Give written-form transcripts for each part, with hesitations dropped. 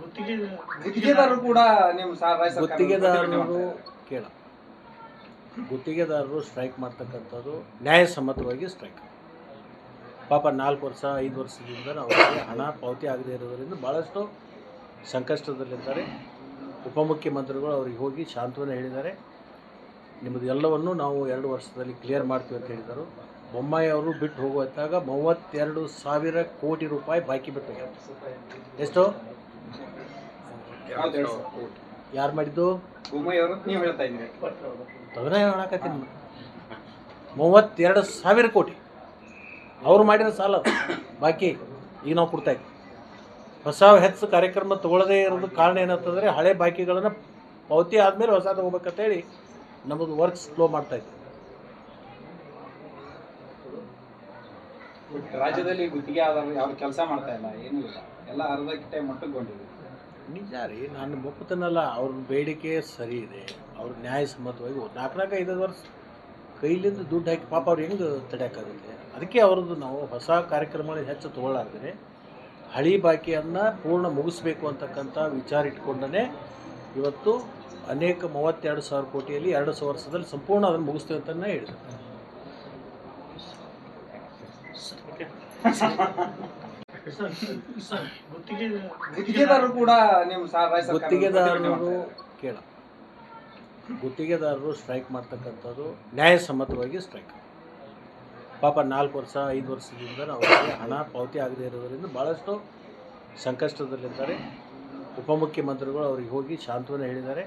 ಗುತ್ತಿಗೆದಾರರು ಕೂಡ ನಿಮ್ಮ ಗುತ್ತಿಗೆದಾರರು ಕೇಳ ಗುತ್ತಿಗೆದಾರರು ಸ್ಟ್ರೈಕ್ ಮಾಡ್ತಕ್ಕಂಥದ್ದು ನ್ಯಾಯಸಮ್ಮತವಾಗಿ ಸ್ಟ್ರೈಕ್. ಪಾಪ 4 ವರ್ಷ 5 ವರ್ಷದಿಂದ ಅವರಿಗೆ ಹಣ ಪಾವತಿ ಆಗದೇ ಇರೋದರಿಂದ ಭಾಳಷ್ಟು ಸಂಕಷ್ಟದಲ್ಲಿದ್ದಾರೆ. ಉಪಮುಖ್ಯಮಂತ್ರಿಗಳು ಅವರಿಗೆ ಹೋಗಿ ಸಾಂತ್ವನ ಹೇಳಿದ್ದಾರೆ. ನಿಮ್ಮದು ಎಲ್ಲವನ್ನು ನಾವು 2 ವರ್ಷದಲ್ಲಿ ಕ್ಲಿಯರ್ ಮಾಡ್ತೀವಿ ಅಂತ ಹೇಳಿದರು. ಬೊಮ್ಮಾಯಿ ಅವರು ಬಿಟ್ಟು ಹೋಗುವಾಗ 32,000 ಕೋಟಿ ರೂಪಾಯಿ ಬಾಕಿ ಬಿಟ್ಟು ಹೋಗ್ಯಾರ. ಎಷ್ಟು? ಯಾರು ಮಾಡಿದ್ದು? ನೀವು ಹೇಳ್ತಾ ಇದ್ದೀರಿ. ಅದನ್ನ ಹೇಳಕತ್ತೀನಿ. 32,000 ಕೋಟಿ ಅವ್ರು ಮಾಡಿರೋ ಸಾಲ ಬಾಕಿ ಈಗ ನಾವು ಕೊಡ್ತಾ ಇದ್ದೀವಿ. ಹೊಸ ಹೆಚ್ಚು ಕಾರ್ಯಕ್ರಮ ತೊಗೊಳ್ಳದೇ ಇರೋದು ಕಾರಣ ಏನಂತಂದರೆ ಹಳೆ ಬಾಕಿಗಳನ್ನು ಪಾವತಿ ಆದಮೇಲೆ ಹೊಸ ತೊಗೋಬೇಕಂತೇಳಿ ನಮ್ಮದು ವರ್ಕ್ಸ್ ಸ್ಲೋ ಮಾಡ್ತಾಯಿದ್ವಿ. ರಾಜ್ಯದಲ್ಲಿ ಗುತ್ತಿಗೆ ಆದವರು ಯಾವ ಕೆಲಸ ಮಾಡ್ತಾ ಇಲ್ಲ, ಏನೂ ಇಲ್ಲ, ಎಲ್ಲ ಅರ್ಧಕ್ಕೆ ಮಟ್ಟಗೊಂಡಿದೆ. ನಿಜ ರೀ, ನಾನು ಒಪ್ಪುತ್ತೇನಲ್ಲ. ಅವ್ರ ಬೇಡಿಕೆ ಸರಿ ಇದೆ, ಅವ್ರ ನ್ಯಾಯಸಮ್ಮತವಾಗಿ 4-5 ವರ್ಷ ಕೈಲಿಂದ ದುಡ್ಡು ಹಾಕಿ ಪಾಪ ಅವ್ರು ಹೆಂಗೆ ತಡೆಯೋಕ್ಕಾಗುತ್ತೆ. ಅದಕ್ಕೆ ಅವ್ರದ್ದು ನಾವು ಹೊಸ ಕಾರ್ಯಕ್ರಮಗಳು ಹೆಚ್ಚು ತೊಗೊಳ್ಳಾರ್ದೇ ಹಳಿ ಬಾಕಿಯನ್ನು ಪೂರ್ಣ ಮುಗಿಸ್ಬೇಕು ಅಂತಕ್ಕಂಥ ವಿಚಾರ ಇಟ್ಕೊಂಡೇ ಇವತ್ತು ಅನೇಕ 32,000 ಕೋಟಿಯಲ್ಲಿ 2 ವರ್ಷದಲ್ಲಿ ಸಂಪೂರ್ಣ ಅದನ್ನು ಮುಗಿಸ್ತೇವೆ ಅಂತಲೇ ಹೇಳಿದ್ರು. ಗುತ್ತಿಗೆದಾರರು ಕೂಡ ನಿಮ್ಮ ಗುತ್ತಿಗೆದಾರರು ಕೇಳ ಗುತ್ತಿಗೆದಾರರು ಸ್ಟ್ರೈಕ್ ಮಾಡ್ತಕ್ಕಂಥದ್ದು ನ್ಯಾಯಸಮ್ಮತವಾಗಿ ಸ್ಟ್ರೈಕ್. ಪಾಪ 4 ವರ್ಷ 5 ವರ್ಷದಿಂದ ಅವರಿಗೆ ಹಣ ಪಾವತಿ ಆಗದೇ ಇರೋದರಿಂದ ಭಾಳಷ್ಟು ಸಂಕಷ್ಟದಲ್ಲಿದ್ದಾರೆ. ಉಪಮುಖ್ಯಮಂತ್ರಿಗಳು ಅವರಿಗೆ ಹೋಗಿ ಸಾಂತ್ವನ ಹೇಳಿದ್ದಾರೆ.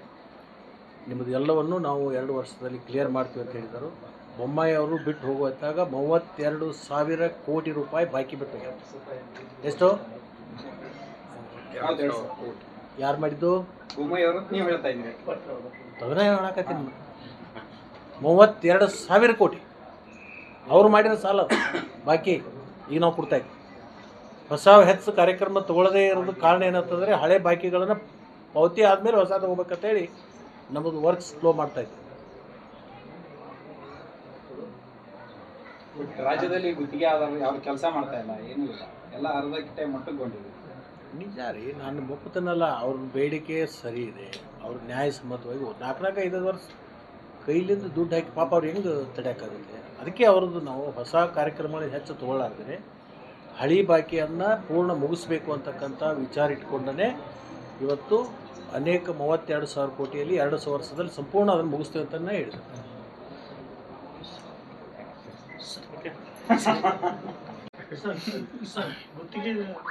ನಿಮ್ಮದು ಎಲ್ಲವನ್ನು ನಾವು 2 ವರ್ಷದಲ್ಲಿ ಕ್ಲಿಯರ್ ಮಾಡ್ತೀವಿ ಅಂತ ಹೇಳಿದರು. ಬೊಮ್ಮಾಯಿ ಅವರು ಬಿಟ್ಟು ಹೋಗುವಾಗ 32,000 ಕೋಟಿ ರೂಪಾಯಿ ಬಾಕಿ ಬಿಟ್ಟು ಹೋಗ್ಯಾರ. ಎಷ್ಟು? ಯಾರು ಮಾಡಿದ್ದು? ನೀವು ಹೇಳ್ತಾ ಇದ್ದೀರಿ. ಅದನ್ನ ಹೇಳಕತ್ತೀನಿ. 32,000 ಕೋಟಿ ಅವ್ರು ಮಾಡಿರೋ ಸಾಲ ಬಾಕಿ ಈಗ ನಾವು ಕೊಡ್ತಾ ಇದ್ದೀವಿ. ಹೊಸ ಹೆಚ್ಚು ಕಾರ್ಯಕ್ರಮ ತೊಗೊಳ್ಳದೇ ಇರೋದು ಕಾರಣ ಏನಂತಂದರೆ ಹಳೆ ಬಾಕಿಗಳನ್ನು ಪಾವತಿ ಆದಮೇಲೆ ಹೊಸ ತೊಗೋಬೇಕಂತೇಳಿ ನಮ್ಮದು ವರ್ಕ್ಸ್ ಸ್ಲೋ ಮಾಡ್ತಾಯಿದ್ವಿ. ರಾಜ್ಯದಲ್ಲಿ ಗುತ್ತಿಗೆ ಆದವರು ಯಾವ ಕೆಲಸ ಮಾಡ್ತಾ ಇಲ್ಲ, ಏನೂ ಇಲ್ಲ, ಎಲ್ಲ ಅರ್ಧಕ್ಕೆ ಮಟ್ಟಗೊಂಡಿದೆ. ನಿಜ ರೀ, ನಾನು ಒಪ್ಪುತ್ತೇನಲ್ಲ. ಅವ್ರ ಬೇಡಿಕೆ ಸರಿ ಇದೆ, ಅವ್ರ ನ್ಯಾಯಸಮ್ಮತವಾಗಿ 4-5 ವರ್ಷ ಕೈಲಿಂದ ದುಡ್ಡು ಹಾಕಿ ಪಾಪ ಅವ್ರು ಹೆಂಗೆ ತಡೆಯೋಕ್ಕಾಗುತ್ತೆ. ಅದಕ್ಕೆ ಅವ್ರದ್ದು ನಾವು ಹೊಸ ಕಾರ್ಯಕ್ರಮಗಳು ಹೆಚ್ಚು ತೊಗೊಳ್ಳಾರ್ದೇ ಹಳಿ ಬಾಕಿಯನ್ನು ಪೂರ್ಣ ಮುಗಿಸ್ಬೇಕು ಅಂತಕ್ಕಂಥ ವಿಚಾರ ಇಟ್ಕೊಂಡೇ ಇವತ್ತು ಅನೇಕ 32,000 ಕೋಟಿಯಲ್ಲಿ 2 ವರ್ಷದಲ್ಲಿ ಸಂಪೂರ್ಣ ಅದನ್ನು ಮುಗಿಸ್ತೇವೆ ಅಂತಲೇ ಹೇಳಿದ್ರು.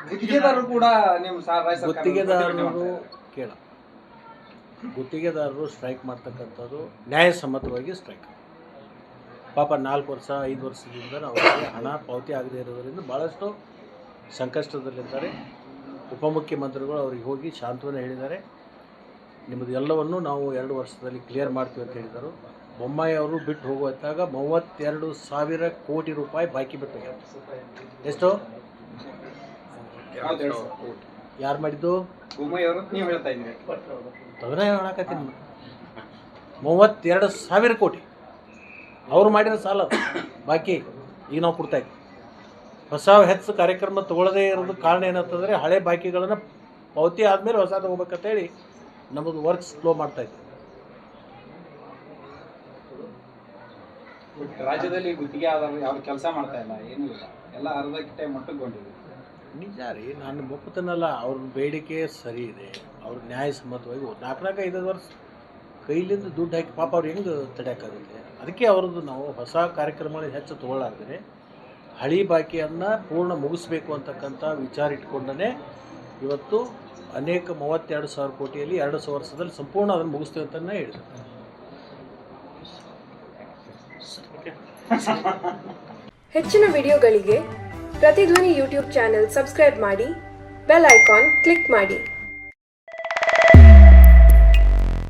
ಗುತ್ತಿಗೆದಾರರು ಕೂಡ ನಿಮ್ಮ ಗುತ್ತಿಗೆದಾರರು ಕೇಳ ಗುತ್ತಿಗೆದಾರರು ಸ್ಟ್ರೈಕ್ ಮಾಡ್ತಕ್ಕಂಥದ್ದು ನ್ಯಾಯಸಮ್ಮತವಾಗಿ ಸ್ಟ್ರೈಕ್. ಪಾಪ 4 ವರ್ಷ 5 ವರ್ಷದಿಂದ ಅವರಿಗೆ ಹಣ ಪಾವತಿ ಆಗದೇ ಇರೋದರಿಂದ ಭಾಳಷ್ಟು ಸಂಕಷ್ಟದಲ್ಲಿದ್ದಾರೆ. ಉಪಮುಖ್ಯಮಂತ್ರಿಗಳು ಅವರಿಗೆ ಹೋಗಿ ಸಾಂತ್ವನ ಹೇಳಿದ್ದಾರೆ. ನಿಮ್ಮದು ಎಲ್ಲವನ್ನು ನಾವು 2 ವರ್ಷದಲ್ಲಿ ಕ್ಲಿಯರ್ ಮಾಡ್ತೀವಿ ಅಂತ ಹೇಳಿದರು. ಬೊಮ್ಮಾಯಿ ಅವರು ಬಿಟ್ಟು ಹೋಗುವಾಗ 32,000 ಕೋಟಿ ರೂಪಾಯಿ ಬಾಕಿ ಬಿಟ್ಟು ಹೋಗ್ಯಾರ. ಎಷ್ಟು? ಯಾರು ಮಾಡಿದ್ದು? ನೀವು ಹೇಳ್ತಾ ಇದ್ದೀರಿ. ಅದನ್ನ ಹೇಳಕತ್ತೀನಿ. 32,000 ಕೋಟಿ ಅವ್ರು ಮಾಡಿರೋ ಸಾಲ ಬಾಕಿ ಈಗ ನಾವು ಕೊಡ್ತಾ ಇದ್ದೀವಿ. ಹೊಸ ಹೆಚ್ಚು ಕಾರ್ಯಕ್ರಮ ತೊಗೊಳ್ಳದೇ ಇರೋದು ಕಾರಣ ಏನಂತಂದರೆ ಹಳೆ ಬಾಕಿಗಳನ್ನು ಪಾವತಿ ಆದಮೇಲೆ ಹೊಸ ತೊಗೋಬೇಕಂತೇಳಿ ನಮ್ಮದು ವರ್ಕ್ಸ್ ಸ್ಲೋ ಮಾಡ್ತಾಯಿದ್ವಿ. ರಾಜ್ಯದಲ್ಲಿ ಗುತ್ತಿಗೆ ಆದವರು ಯಾವ ಕೆಲಸ ಮಾಡ್ತಾ ಇಲ್ಲ, ಏನೂ ಇಲ್ಲ, ಎಲ್ಲ ಅರ್ಧಕ್ಕೆ ಮಟ್ಟಗೊಂಡಿದೆ. ನಿಜ ರೀ, ನಾನು ಒಪ್ಪುತ್ತೇನಲ್ಲ. ಅವ್ರ ಬೇಡಿಕೆ ಸರಿ ಇದೆ, ಅವ್ರ ನ್ಯಾಯಸಮ್ಮತವಾಗಿ 4-5 ವರ್ಷ ಕೈಲಿಂದ ದುಡ್ಡು ಹಾಕಿ ಪಾಪ ಅವ್ರು ಹೆಂಗೆ ತಡೆಯೋಕ್ಕಾಗುತ್ತೆ. ಅದಕ್ಕೆ ಅವ್ರದ್ದು ನಾವು ಹೊಸ ಕಾರ್ಯಕ್ರಮಗಳು ಹೆಚ್ಚು ತೊಗೊಳ್ಳಾರ್ದೇ ಹಳಿ ಬಾಕಿಯನ್ನು ಪೂರ್ಣ ಮುಗಿಸ್ಬೇಕು ಅಂತಕ್ಕಂಥ ವಿಚಾರ ಇಟ್ಕೊಂಡೇ ಇವತ್ತು ಅನೇಕ 32,000 ಕೋಟಿಯಲ್ಲಿ 2 ವರ್ಷದಲ್ಲಿ ಸಂಪೂರ್ಣ ಅದನ್ನು ಮುಗಿಸ್ತೇವೆ ಅಂತಲೇ ಹೇಳಿದ್ರು. ಹೆಚ್ಚಿನ ವಿಡಿಯೋಗಳಿಗೆ ಪ್ರತಿಧ್ವನಿ ಯೂಟ್ಯೂಬ್ ಚಾನೆಲ್ ಸಬ್ಸ್ಕ್ರೈಬ್ ಮಾಡಿ, ಬೆಲ್ ಐಕಾನ್ ಕ್ಲಿಕ್ ಮಾಡಿ.